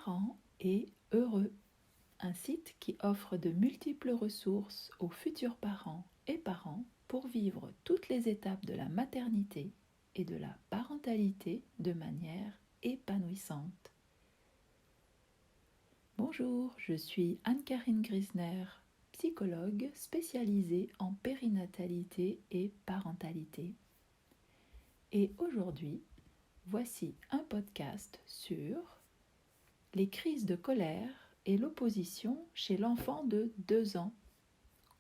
Parents et heureux, un site qui offre de multiples ressources aux futurs parents et parents pour vivre toutes les étapes de la maternité et de la parentalité de manière épanouissante. Bonjour, je suis Anne-Karine Grisner, psychologue spécialisée en périnatalité et parentalité. Et aujourd'hui, voici un podcast sur les crises de colère et l'opposition chez l'enfant de 2 ans.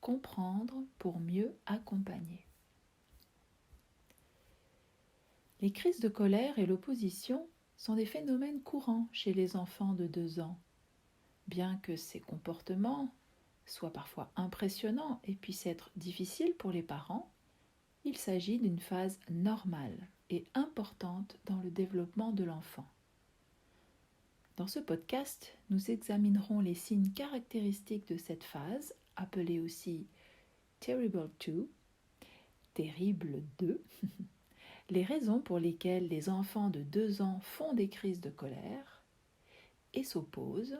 Comprendre pour mieux accompagner. Les crises de colère et l'opposition sont des phénomènes courants chez les enfants de 2 ans. Bien que ces comportements soient parfois impressionnants et puissent être difficiles pour les parents, il s'agit d'une phase normale et importante dans le développement de l'enfant. Dans ce podcast, nous examinerons les signes caractéristiques de cette phase, appelée aussi Terrible 2, Terrible 2, les raisons pour lesquelles les enfants de 2 ans font des crises de colère et s'opposent.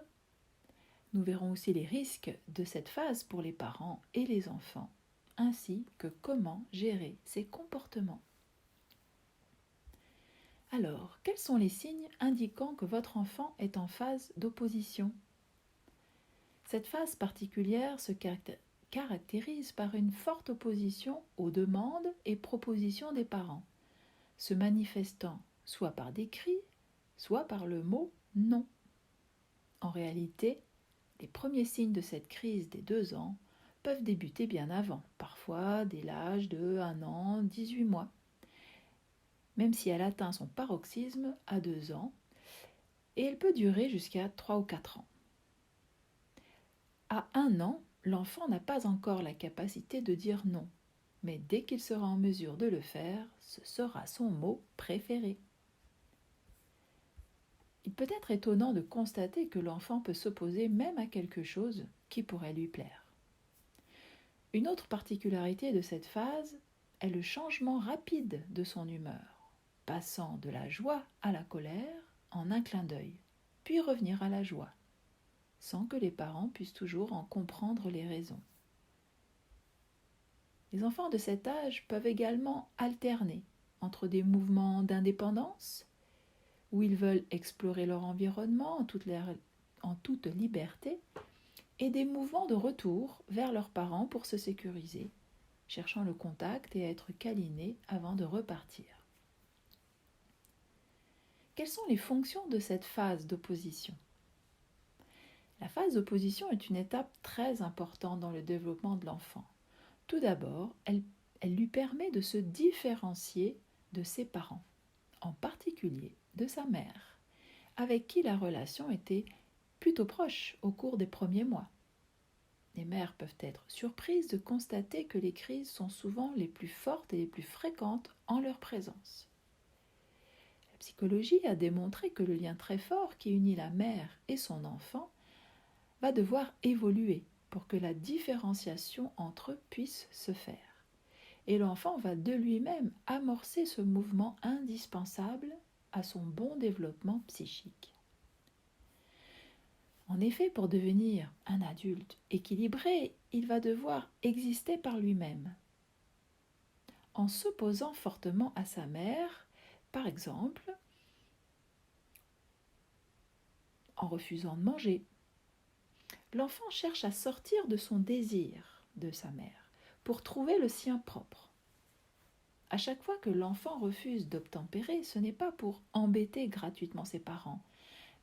Nous verrons aussi les risques de cette phase pour les parents et les enfants, ainsi que comment gérer ces comportements. Alors, quels sont les signes indiquant que votre enfant est en phase d'opposition ? Cette phase particulière se caractérise par une forte opposition aux demandes et propositions des parents, se manifestant soit par des cris, soit par le mot « non ». En réalité, les premiers signes de cette crise des 2 ans peuvent débuter bien avant, parfois dès l'âge de 1 an, 18 mois. Même si elle atteint son paroxysme à 2 ans, et elle peut durer jusqu'à 3 ou 4 ans. À 1 an, l'enfant n'a pas encore la capacité de dire non, mais dès qu'il sera en mesure de le faire, ce sera son mot préféré. Il peut être étonnant de constater que l'enfant peut s'opposer même à quelque chose qui pourrait lui plaire. Une autre particularité de cette phase est le changement rapide de son humeur, passant de la joie à la colère en un clin d'œil, puis revenir à la joie, sans que les parents puissent toujours en comprendre les raisons. Les enfants de cet âge peuvent également alterner entre des mouvements d'indépendance, où ils veulent explorer leur environnement en toute liberté, et des mouvements de retour vers leurs parents pour se sécuriser, cherchant le contact et être câlinés avant de repartir. Quelles sont les fonctions de cette phase d'opposition ? La phase d'opposition est une étape très importante dans le développement de l'enfant. Tout d'abord, elle lui permet de se différencier de ses parents, en particulier de sa mère, avec qui la relation était plutôt proche au cours des premiers mois. Les mères peuvent être surprises de constater que les crises sont souvent les plus fortes et les plus fréquentes en leur présence. La psychologie a démontré que le lien très fort qui unit la mère et son enfant va devoir évoluer pour que la différenciation entre eux puisse se faire. Et l'enfant va de lui-même amorcer ce mouvement indispensable à son bon développement psychique. En effet, pour devenir un adulte équilibré, il va devoir exister par lui-même. En s'opposant fortement à sa mère, par exemple, en refusant de manger, l'enfant cherche à sortir de son désir de sa mère pour trouver le sien propre. À chaque fois que l'enfant refuse d'obtempérer, ce n'est pas pour embêter gratuitement ses parents,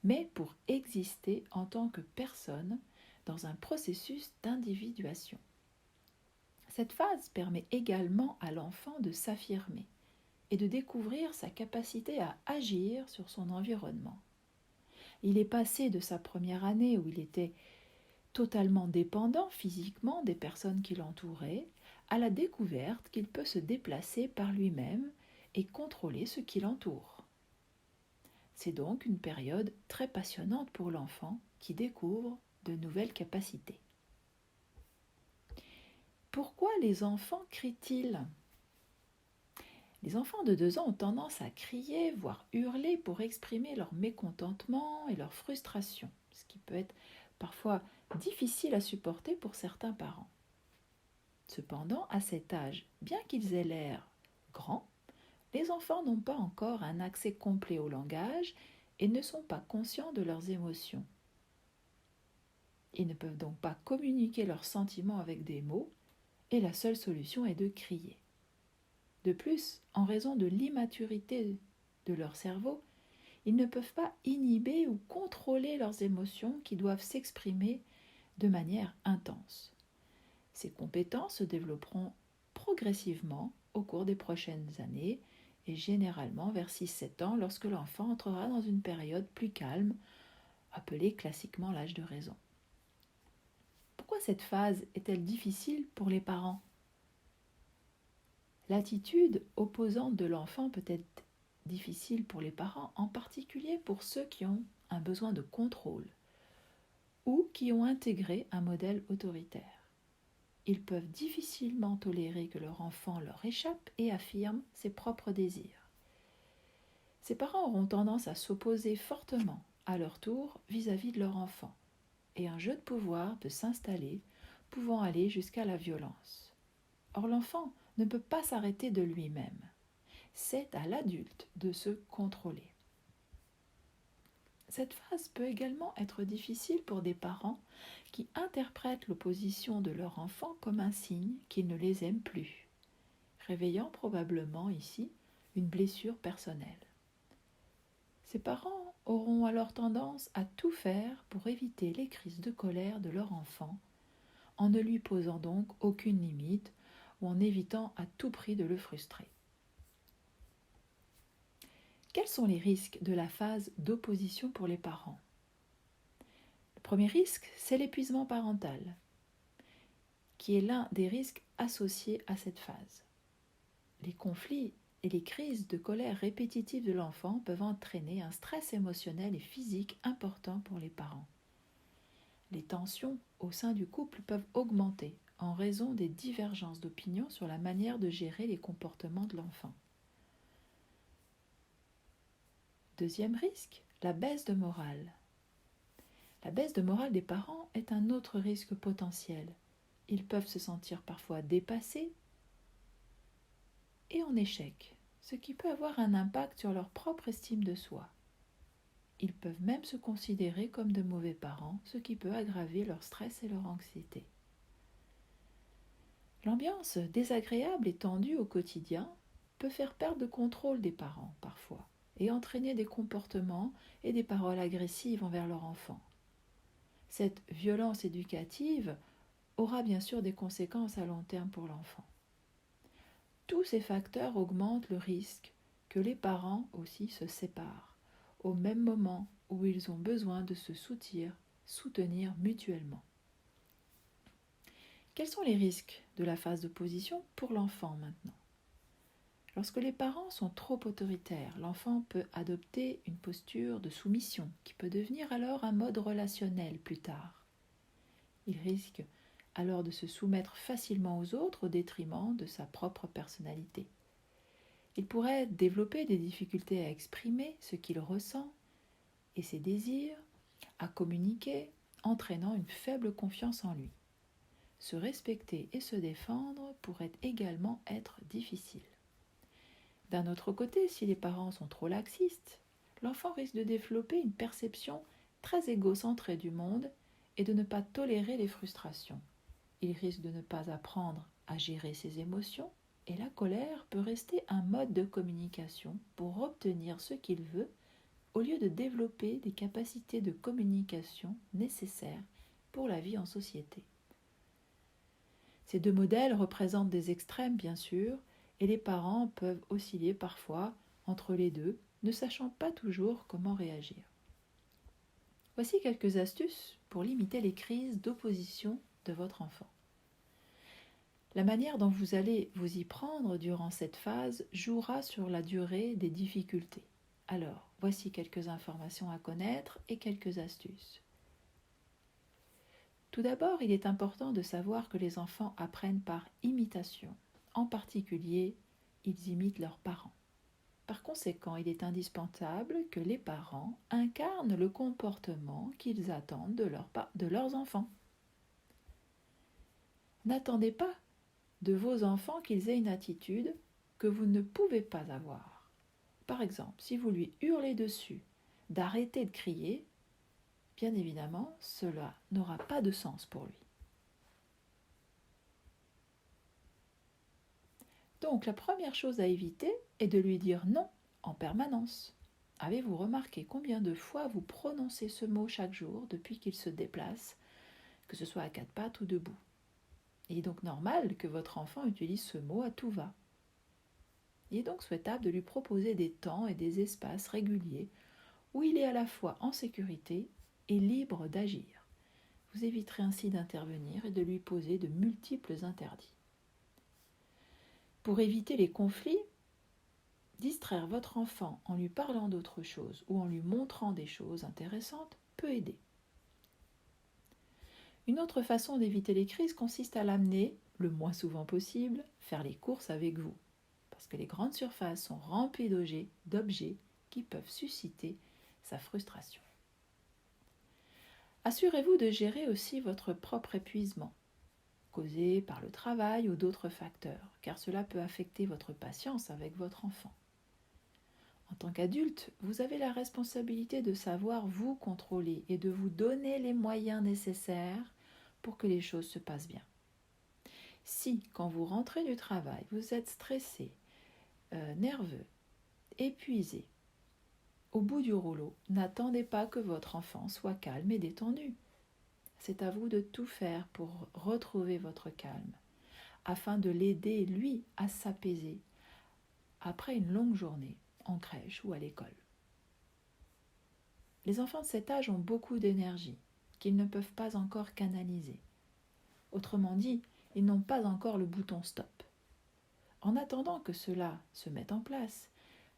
mais pour exister en tant que personne dans un processus d'individuation. Cette phase permet également à l'enfant de s'affirmer et de découvrir sa capacité à agir sur son environnement. Il est passé de sa première année où il était totalement dépendant physiquement des personnes qui l'entouraient, à la découverte qu'il peut se déplacer par lui-même et contrôler ce qui l'entoure. C'est donc une période très passionnante pour l'enfant qui découvre de nouvelles capacités. Pourquoi les enfants crient-ils ? Les enfants de 2 ans ont tendance à crier, voire hurler pour exprimer leur mécontentement et leur frustration, ce qui peut être parfois difficile à supporter pour certains parents. Cependant, à cet âge, bien qu'ils aient l'air grands, les enfants n'ont pas encore un accès complet au langage et ne sont pas conscients de leurs émotions. Ils ne peuvent donc pas communiquer leurs sentiments avec des mots et la seule solution est de crier. De plus, en raison de l'immaturité de leur cerveau, ils ne peuvent pas inhiber ou contrôler leurs émotions qui doivent s'exprimer de manière intense. Ces compétences se développeront progressivement au cours des prochaines années et généralement vers 6-7 ans lorsque l'enfant entrera dans une période plus calme, appelée classiquement l'âge de raison. Pourquoi cette phase est-elle difficile pour les parents ? L'attitude opposante de l'enfant peut être difficile pour les parents, en particulier pour ceux qui ont un besoin de contrôle ou qui ont intégré un modèle autoritaire. Ils peuvent difficilement tolérer que leur enfant leur échappe et affirme ses propres désirs. Ces parents auront tendance à s'opposer fortement, à leur tour, vis-à-vis de leur enfant, et un jeu de pouvoir peut s'installer, pouvant aller jusqu'à la violence. Or, l'enfant ne peut pas s'arrêter de lui-même. C'est à l'adulte de se contrôler. Cette phase peut également être difficile pour des parents qui interprètent l'opposition de leur enfant comme un signe qu'il ne les aime plus, réveillant probablement ici une blessure personnelle. Ces parents auront alors tendance à tout faire pour éviter les crises de colère de leur enfant, en ne lui posant donc aucune limite ou en évitant à tout prix de le frustrer. Quels sont les risques de la phase d'opposition pour les parents ? Le premier risque, c'est l'épuisement parental, qui est l'un des risques associés à cette phase. Les conflits et les crises de colère répétitives de l'enfant peuvent entraîner un stress émotionnel et physique important pour les parents. Les tensions au sein du couple peuvent augmenter en raison des divergences d'opinion sur la manière de gérer les comportements de l'enfant. Deuxième risque, la baisse de morale. La baisse de morale des parents est un autre risque potentiel. Ils peuvent se sentir parfois dépassés et en échec, ce qui peut avoir un impact sur leur propre estime de soi. Ils peuvent même se considérer comme de mauvais parents, ce qui peut aggraver leur stress et leur anxiété. L'ambiance désagréable et tendue au quotidien peut faire perdre le contrôle des parents parfois et entraîner des comportements et des paroles agressives envers leur enfant. Cette violence éducative aura bien sûr des conséquences à long terme pour l'enfant. Tous ces facteurs augmentent le risque que les parents aussi se séparent, au même moment où ils ont besoin de se soutenir mutuellement. Quels sont les risques de la phase d'opposition pour l'enfant maintenant ? Lorsque les parents sont trop autoritaires, l'enfant peut adopter une posture de soumission qui peut devenir alors un mode relationnel plus tard. Il risque alors de se soumettre facilement aux autres au détriment de sa propre personnalité. Il pourrait développer des difficultés à exprimer ce qu'il ressent et ses désirs, à communiquer, entraînant une faible confiance en lui. Se respecter et se défendre pourrait également être difficile. D'un autre côté, si les parents sont trop laxistes, l'enfant risque de développer une perception très égocentrée du monde et de ne pas tolérer les frustrations. Il risque de ne pas apprendre à gérer ses émotions et la colère peut rester un mode de communication pour obtenir ce qu'il veut au lieu de développer des capacités de communication nécessaires pour la vie en société. Ces deux modèles représentent des extrêmes bien sûr, et les parents peuvent osciller parfois entre les deux, ne sachant pas toujours comment réagir. Voici quelques astuces pour limiter les crises d'opposition de votre enfant. La manière dont vous allez vous y prendre durant cette phase jouera sur la durée des difficultés. Alors, voici quelques informations à connaître et quelques astuces. Tout d'abord, il est important de savoir que les enfants apprennent par imitation, en particulier ils imitent leurs parents. Par conséquent, il est indispensable que les parents incarnent le comportement qu'ils attendent de leurs enfants. N'attendez pas de vos enfants qu'ils aient une attitude que vous ne pouvez pas avoir. Par exemple, si vous lui hurlez dessus d'arrêter de crier, bien évidemment, cela n'aura pas de sens pour lui. Donc, la première chose à éviter est de lui dire non en permanence. Avez-vous remarqué combien de fois vous prononcez ce mot chaque jour depuis qu'il se déplace, que ce soit à quatre pattes ou debout? Il est donc normal que votre enfant utilise ce mot à tout va. Il est donc souhaitable de lui proposer des temps et des espaces réguliers où il est à la fois en sécurité et libre d'agir. Vous éviterez ainsi d'intervenir et de lui poser de multiples interdits. Pour éviter les conflits, distraire votre enfant en lui parlant d'autre chose ou en lui montrant des choses intéressantes peut aider. Une autre façon d'éviter les crises consiste à l'amener, le moins souvent possible, faire les courses avec vous. Parce que les grandes surfaces sont remplies d'objets qui peuvent susciter sa frustration. Assurez-vous de gérer aussi votre propre épuisement, causé par le travail ou d'autres facteurs, car cela peut affecter votre patience avec votre enfant. En tant qu'adulte, vous avez la responsabilité de savoir vous contrôler et de vous donner les moyens nécessaires pour que les choses se passent bien. Si, quand vous rentrez du travail, vous êtes stressé, nerveux, épuisé, au bout du rouleau, n'attendez pas que votre enfant soit calme et détendu. C'est à vous de tout faire pour retrouver votre calme, afin de l'aider, lui, à s'apaiser après une longue journée en crèche ou à l'école. Les enfants de cet âge ont beaucoup d'énergie qu'ils ne peuvent pas encore canaliser. Autrement dit, ils n'ont pas encore le bouton stop. En attendant que cela se mette en place,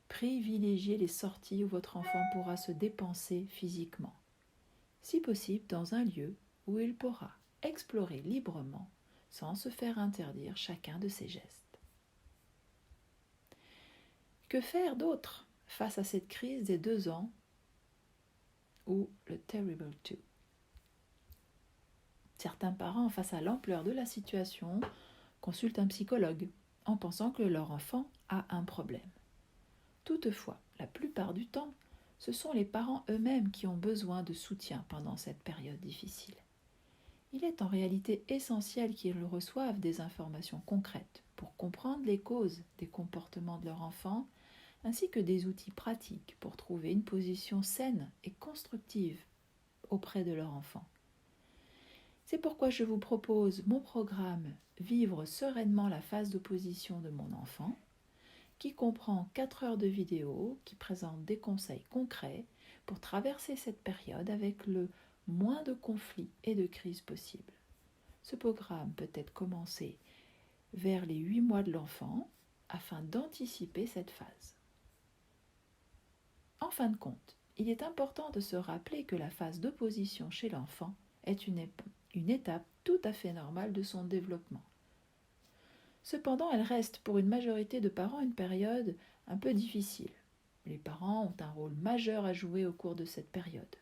privilégiez les sorties où votre enfant pourra se dépenser physiquement, si possible dans un lieu où il pourra explorer librement sans se faire interdire chacun de ses gestes. Que faire d'autre face à cette crise des 2 ans ou le Terrible 2? Certains parents, face à l'ampleur de la situation, consultent un psychologue en pensant que leur enfant a un problème. Toutefois, la plupart du temps, ce sont les parents eux-mêmes qui ont besoin de soutien pendant cette période difficile. Il est en réalité essentiel qu'ils reçoivent des informations concrètes pour comprendre les causes des comportements de leur enfant, ainsi que des outils pratiques pour trouver une position saine et constructive auprès de leur enfant. C'est pourquoi je vous propose mon programme Vivre sereinement la phase d'opposition de mon enfant, qui comprend 4 heures de vidéo qui présentent des conseils concrets pour traverser cette période avec le moins de conflits et de crises possibles. Ce programme peut être commencé vers les 8 mois de l'enfant afin d'anticiper cette phase. En fin de compte, il est important de se rappeler que la phase d'opposition chez l'enfant est une étape tout à fait normale de son développement. Cependant, elle reste pour une majorité de parents une période un peu difficile. Les parents ont un rôle majeur à jouer au cours de cette période.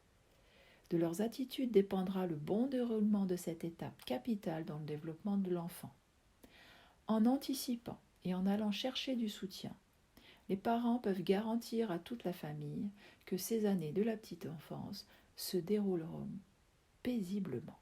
De leurs attitudes dépendra le bon déroulement de cette étape capitale dans le développement de l'enfant. En anticipant et en allant chercher du soutien, les parents peuvent garantir à toute la famille que ces années de la petite enfance se dérouleront paisiblement.